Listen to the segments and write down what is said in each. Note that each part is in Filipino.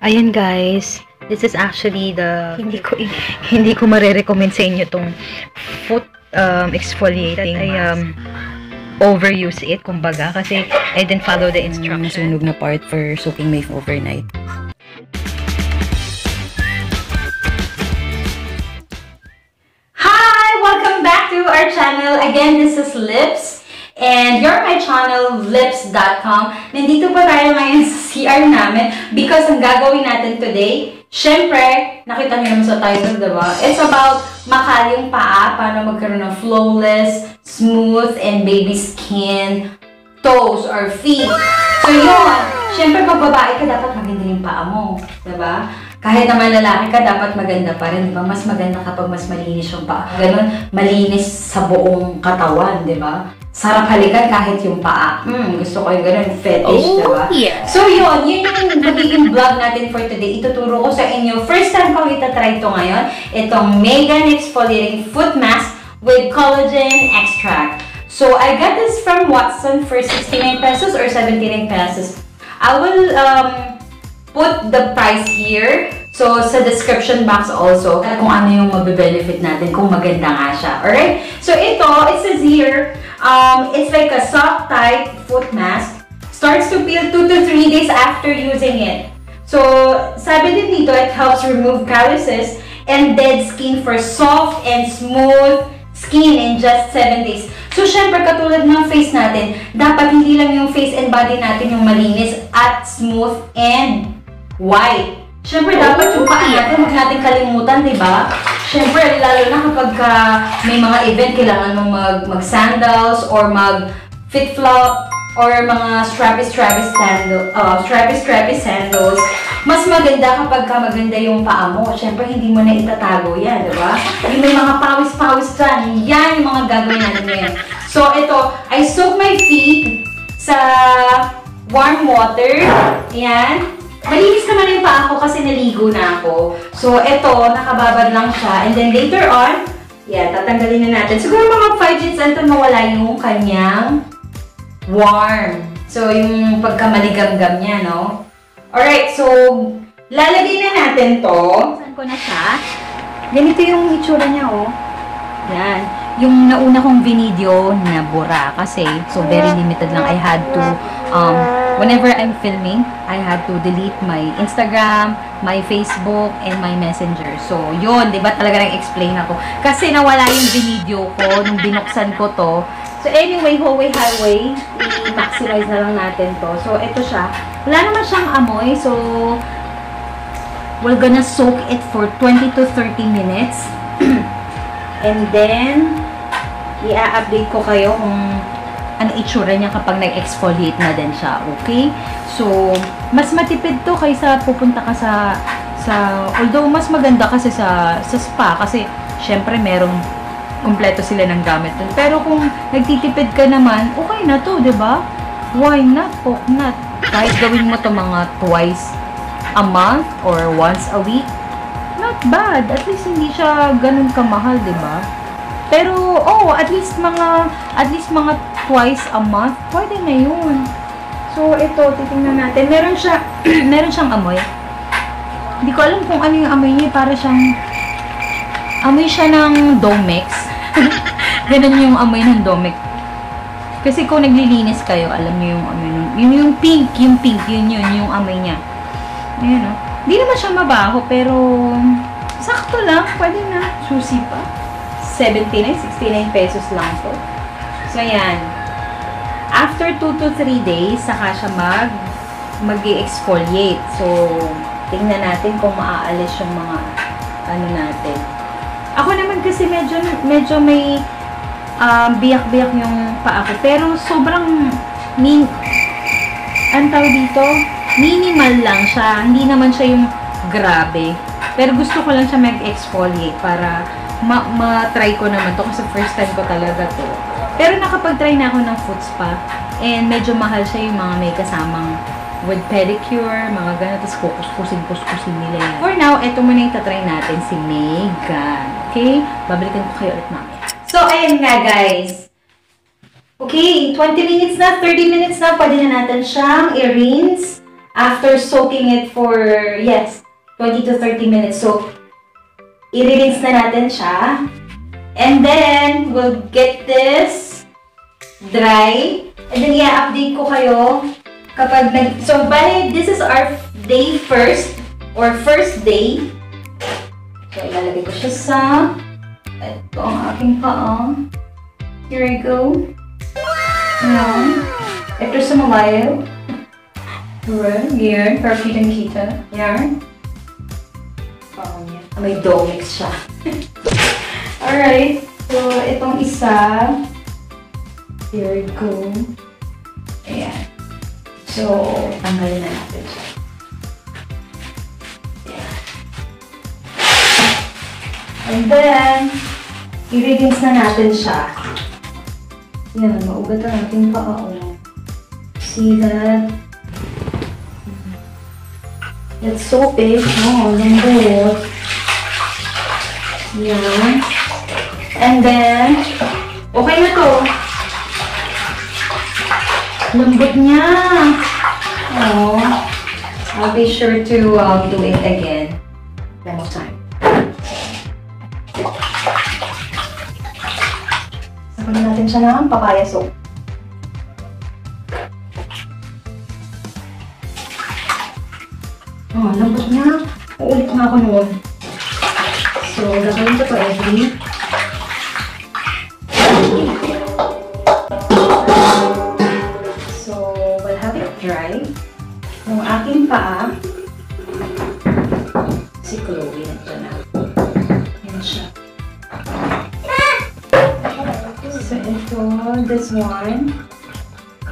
Ayan guys, this is actually the hindi ko mare-recommend sa inyo tong foot exfoliating. I overuse it kumbaga kasi I didn't follow the instructions. Nasunog na part for soaking my overnight. Hi! Welcome back to our channel. Again, this is Lips. And you're my channel, lips.com. Nandito pa tayo ngayon sa CR namin because ang gagawin natin today, syempre, nakita niyo naman sa title, diba? It's about makalyong paa, paano magkaroon ng flawless, smooth, and baby skin, toes or feet. So yun, syempre pag babae ka, dapat maganda yung paa mo, diba? Kahit naman lalaki ka, dapat maganda pa rin, diba? Mas maganda kapag mas malinis yung paa. Ganun, malinis sa buong katawan, diba? Sarap halikan kahit yung paa. Gusto ko yung ganun, fetish, diba? Yeah. So yun yung magiging vlog natin for today. Ituturo ko sa inyo. First time kong itatry ito ngayon. Itong Megan Exfoliating Foot Mask with Collagen Extract. So I got this from Watson for 69 pesos or 79 pesos. I will put the price here. So, sa description box also, kung ano yung mabe-benefit natin, kung maganda nga siya. Alright? So, ito, it says here, it's like a soft, tight foot mask. Starts to peel 2 to 3 days after using it. So, sabi din dito, it helps remove calluses and dead skin for soft and smooth skin in just 7 days. So, syempre, katulad ng face natin, dapat hindi lang yung face and body natin yung malinis at smooth and white. Syempre, dapat yung paa natin, huwag natin kalimutan, diba? Syempre, lalo na kapag may mga event, kailangan mo mag-sandals or mag-fit-flop or mga strappy sandals. Mas maganda kapag maganda yung paa mo. Syempre, hindi mo na itatago yan, diba? Yung may mga pawis-pawis dyan, yan yung mga gagawin natin ngayon. So, ito, I soak my feet sa warm water. Ayan. Malinis naman yung paa ko kasi naligo na ako. So, eto, nakababad lang siya. And then later on, yeah, tatanggalin na natin. Siguro mga 5 minutes until mawala yung kanyang warm. So, yung pagkamaligamgam niya, no? Alright, so, lalagay na natin to. Saan ko na siya? Ganito yung itsura niya, oh. Yan. Yung nauna kong video na bura kasi, so very limited lang. I had to, whenever I'm filming, I had to delete my Instagram, my Facebook, and my Messenger. So, yun, di ba talaga nag-explain ako. Kasi nawala yung video ko nung binuksan ko to. So, anyway, Huawei Highway, i-maximize na lang natin to. So, ito siya. Wala naman siyang amoy. So, we're gonna soak it for 20 to 30 minutes. And then, i-update ko kayo kung ano itsura niya kapag nag-exfoliate na din siya, okay? So, mas matipid to kaysa pupunta ka sa although mas maganda kasi sa spa kasi syempre merong kumpleto sila ng gamit dun. Pero kung nagtitipid ka naman, okay na to, 'di ba? Why not? Poke not. Kahit gawin mo to mga twice a month or once a week, not bad. At least hindi siya ganun kamahal, 'di ba? Pero at least mga twice a month, pwede na 'yun. So ito, titingnan natin. Meron siyang amoy. Hindi ko alam kung ano yung amoy niya, para siyang amoy siya ng Domex. Ganun yung amoy ng Domex. Kasi kung naglilinis kayo, alam niyo yung amoy yung pink, yun yung amoy niya. Ayun, no? Hindi naman siya mabaho, pero sakto lang, pwede na. Susi pa. 69 pesos lang to. So, yan. After 2 to 3 days, saka siya mag-exfoliate. So, tingnan natin kung maaalis yung mga ano natin. Ako naman kasi medyo may biyak-biyak yung paa ko. Pero sobrang ang tawag dito, minimal lang siya. Hindi naman siya yung grabe. Pero gusto ko lang siya mag-exfoliate para ma-try ko naman to kasi first time ko talaga to. Pero nakapag-try na ako ng foot spa and medyo mahal siya yung mga may kasamang with pedicure, mga ganun, tapos kukuskusin nila yan. For now, eto muna yung tatry natin, si Megan. Okay? Babalikan ko kayo ulit mamaya. So, ayan nga guys. Okay, 20 minutes na, 30 minutes na, pwede na natin siyang i-rinse after soaking it for, yes, 20 to 30 minutes. So, i-rinse na natin siya. And then, we'll get this dry. And then, i-update ko kayo kapag so, bale, this is our day first, or first day. So, ilalagay ko siya sa, ito ang aking paa. Here I go. Ayan. Ito sa malayo. Right, here, para kitang-kita. Yan. Oh, yan. May dough mix siya. Alright, so itong isa. Here we go. Ayan. So, tanggalin na natin siya. Ayan. And then, i-rinse na natin siya. Yan, maugat ang ating paa. See that? It's so big. Oh, lambot. Yan. And then, okay na to. Lambot niya. Oh, I'll be sure to do it again. One more time. Sabanin natin siya ng papaya soap. Oh, lambot niya. Uulit nga ako noon. So, gagawin ko to every. So, we'll have it dry. Yung aking paa, si Chloe, nandiyan na. Yan siya. So, ito, this one.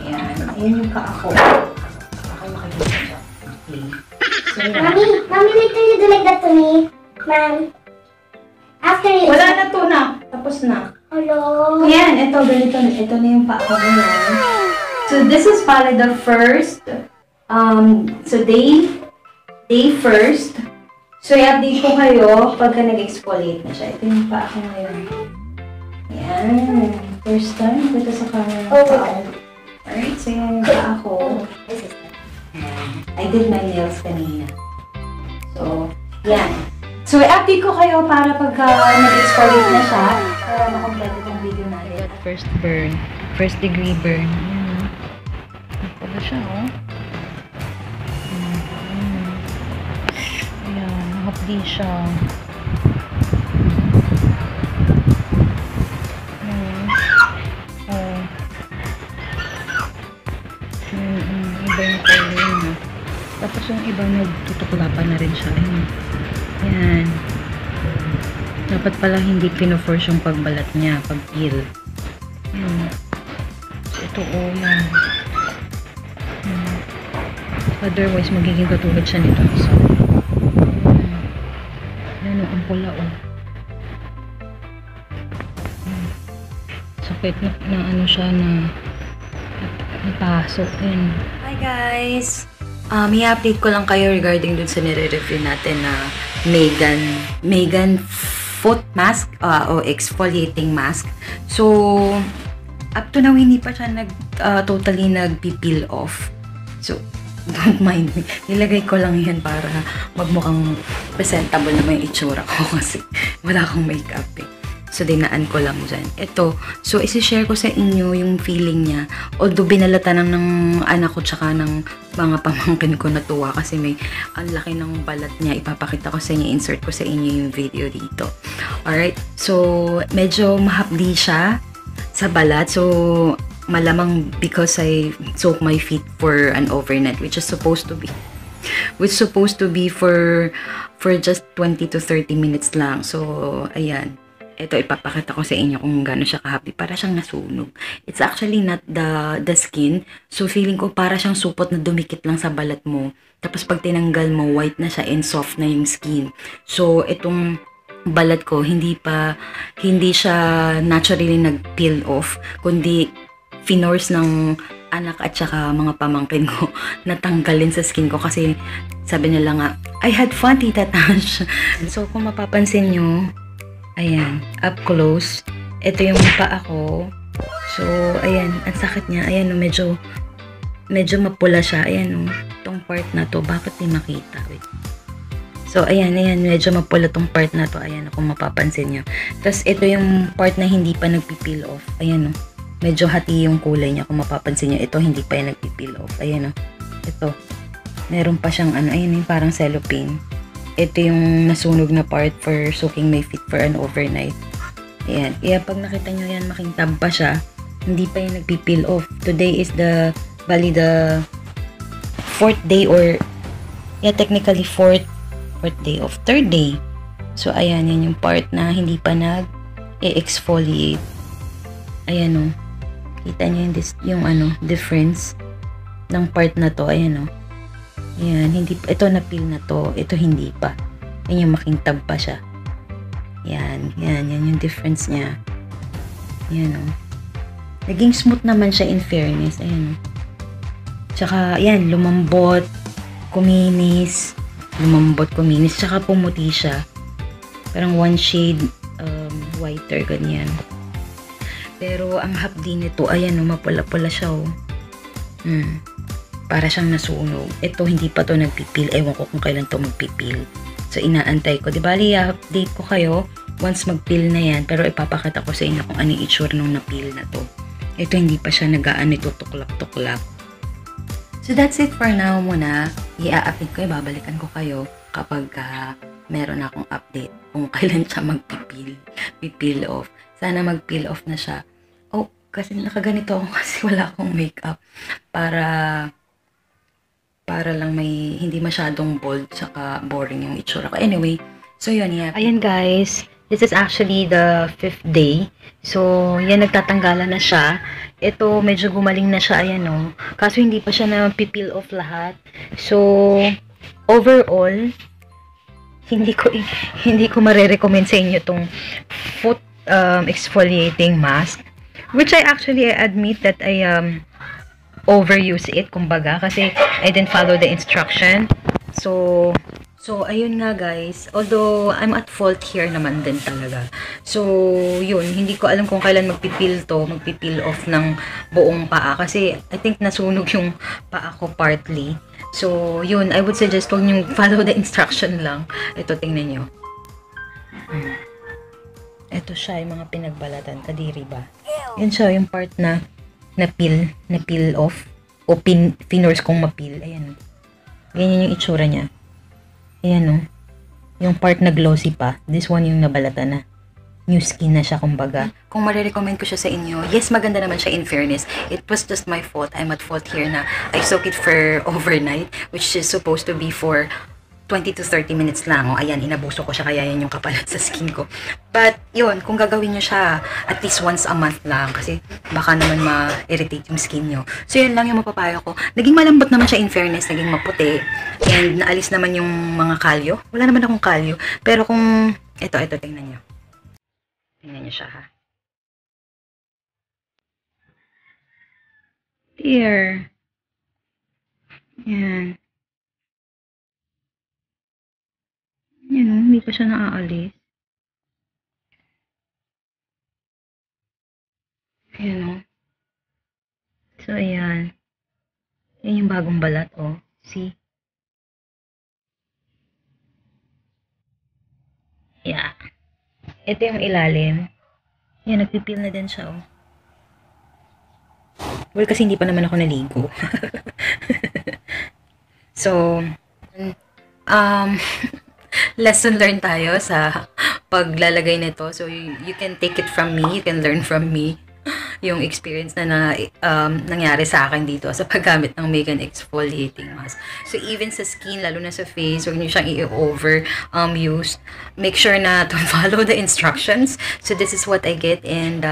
Ayan, ayan yung paa ko. Baka makikita siya. Okay. So, Mommy, later you do like that to me. Mom. After you... wala na to na. Tapos na. Hello. Ayan, ito, ganito. Ito na yung paa ko ngayon. So, this is pala the first. So, day first. So, i-update ko kayo pagka nag-exfoliate na siya. Ito yung paa ko ngayon. Ayan. First time ko ito sa camera. Alright, so yan yung paa ko. I did my nails kanina. So, yan. So, i-update ko kayo para pagka nag-exfoliate na siya, para makomplete itong video natin. First burn. First degree burn. Ayan. Pala siya, oh. Ayan, hapdi siya. Oh. Iba yung color niya. Tapos yung iba nagtutuklapan na rin siya. Ayan. Dapat pala hindi pino-force yung pagbalat niya, pag-peel. Ayan. So, ito, oh, yan. Ayan. Otherwise, magiging katulad siya nito. So, ayan, ang pula, oh. Ayan. Sakit na ano siya na napasok. Ayan. Hi guys! I-update ko lang kayo regarding dun sa nire-review natin na Megan foot mask o exfoliating mask. So, up to now, hindi pa siya totally nag-peel off. So, don't mind me. Nilagay ko lang yan para magmukhang presentable naman yung itsura ko kasi wala akong makeup eh. So, dinaan ko lang dyan. Ito, so, isi-share ko sa inyo yung feeling niya. Although, binalatan ng anak ko tsaka ng mga pamangkin ko natuwa kasi may ang laki ng balat niya. Ipapakita ko sa inyo, insert ko sa inyo yung video dito. Alright? So, medyo mahapdi siya sa balat. So, malamang because I soak my feet for an overnight, which is supposed to be for just 20 to 30 minutes lang. So, ayan. Ito, ipapakita ko sa inyo kung gaano siya kahapdi. Para siyang nasunog. It's actually not the skin. So, feeling ko para siyang supot na dumikit lang sa balat mo. Tapos, pag tinanggal mo, white na siya and soft na yung skin. So, itong balat ko, hindi siya naturally nag-peel off. Kundi, finors ng anak at saka mga pamangkin ko natanggalin sa skin ko. Kasi, sabi nila nga, I had fun, Tita Tash. So, kung mapapansin nyo, ayan, up close. Ito yung paa ko. So, ayan, ang sakit niya. Ayan, medyo mapula siya. Ayan, itong part na to. Bakit di makita? Wait. So, ayan. Medyo mapula tong part na to. Ayan, kung mapapansin nyo. Tapos, ito yung part na hindi pa nagpipeel off. Ayan, oh. Medyo hati yung kulay niya. Kung mapapansin nyo, ito hindi pa yung nagpipeel off. Ayan, oh. Ito. Meron pa siyang ano. Ayan, yung parang cellophane. Ito yung nasunog na part for soaking my feet for an overnight. Ayan. Kaya pag nakita nyo yan, makintab pa siya. Hindi pa yung nagpipeel off. Today is the 4th day or technically 4th day of 3rd day. So, ayan, yan yung part na hindi pa nag-exfoliate. Ayan, o. Kita nyo yung difference ng part na to. Ayan, o. Ayan, ito na-peel na to. Ito hindi pa. Ayan yung makintab pa siya. Yan yung difference niya. Ayan, o. Naging smooth naman siya in fairness. Ayan, o. Tsaka, ayan, lumambot, kuminis, tsaka pumuti siya. Parang one shade whiter, ganyan. Pero, ang hapdi nito, ayan, o, mapula-pula siya, o. Para siyang nasunog. Ito, hindi pa to nagpipil. Ewan ko kung kailan to magpipil. So, inaantay ko. Di ba, update ko kayo once magpil na yan. Pero, ipapakita ko sa inyo kung ano yung itsura nung napil na to. Ito, hindi pa siya ito tuklap-tuklap. So, that's it for now muna. I-update ko, babalikan ko kayo kapag meron akong update kung kailan siya magpipil off. Sana magpil off na siya. Oh, kasi nakaganito ako kasi wala akong makeup para lang may hindi masyadong bold saka boring yung itsura ko. Anyway, so yun, Ayan guys, this is actually the 5th day. So, yan, nagtatanggalan na siya. Ito, medyo gumaling na siya, ayan, o. Kaso, hindi pa siya na-peel off lahat. So, overall, hindi ko marerecommend sa inyo itong foot exfoliating mask. Which I admit that I overuse it, kumbaga, kasi I didn't follow the instruction. So, ayun nga guys, although I'm at fault here naman din talaga. So, yun, hindi ko alam kung kailan magpipil off ng buong paa. Kasi, I think nasunog yung paa ko partly. So, yun, I would suggest huwag nyo follow the instruction lang. Ito, tingnan nyo. Ito siya, yung mga pinagbalatan. Kadiri ba? Yan siya, yung part na peel off. O pinors kong mapil. Ayan. Ganyan yung itsura niya. Ayan, o. Yung part na glossy pa. This one yung nabalata na. New skin na siya, kumbaga. Kung marirecommend ko siya sa inyo, yes, maganda naman siya in fairness. It was just my fault. I'm at fault here na I soak it for overnight, which is supposed to be for 20 to 30 minutes lang. O, ayan, inabuso ko siya, kaya yan yung kapalat sa skin ko. But, yun, kung gagawin nyo siya at least once a month lang, kasi baka naman ma-irritate yung skin nyo. So, yun lang yung mapapayo ko. Naging malambot naman siya in fairness, naging maputi, and naalis naman yung mga kalyo. Wala naman akong kalyo. Pero kung, ito, tingnan nyo. Tingnan nyo siya, ha. Dear. Yan. Yan, hindi pa siya naaalis. Ayan, o. So, ayan. Yan yung bagong balat, o. See? Yeah. Ito yung ilalim. Yan, nagpipil na din siya, o. Well, kasi hindi pa naman ako naligo. So, lesson learned tayo sa paglalagay nito. So, you can take it from me. You can learn from me yung experience na nangyari sa akin dito sa paggamit ng Megan exfoliating mask. So, even sa skin, lalo na sa face, huwag niyo siyang i-over-use. Make sure na to follow the instructions. So, this is what I get, and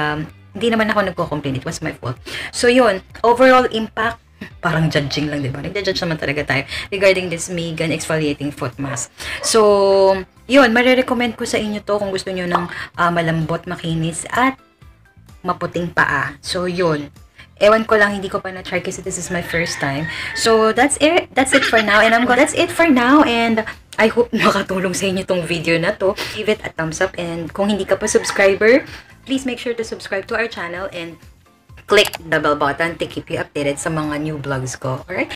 hindi naman ako nagko-complain. It was my fault. So, yun. Overall impact, parang judging lang, diba? Nagja-judge naman talaga tayo regarding this Megan exfoliating foot mask. So, yun. Marirecommend ko sa inyo to kung gusto nyo ng malambot, makinis, at maputing paa. So, yun. Ewan ko lang, hindi ko pa na-try kasi this is my first time. So, that's it. That's it for now. And that's it for now. And I hope makatulong sa inyo tong video na to. Give it a thumbs up. And kung hindi ka pa subscriber, please make sure to subscribe to our channel and click the bell button to keep you updated sa mga new vlogs ko. Alright?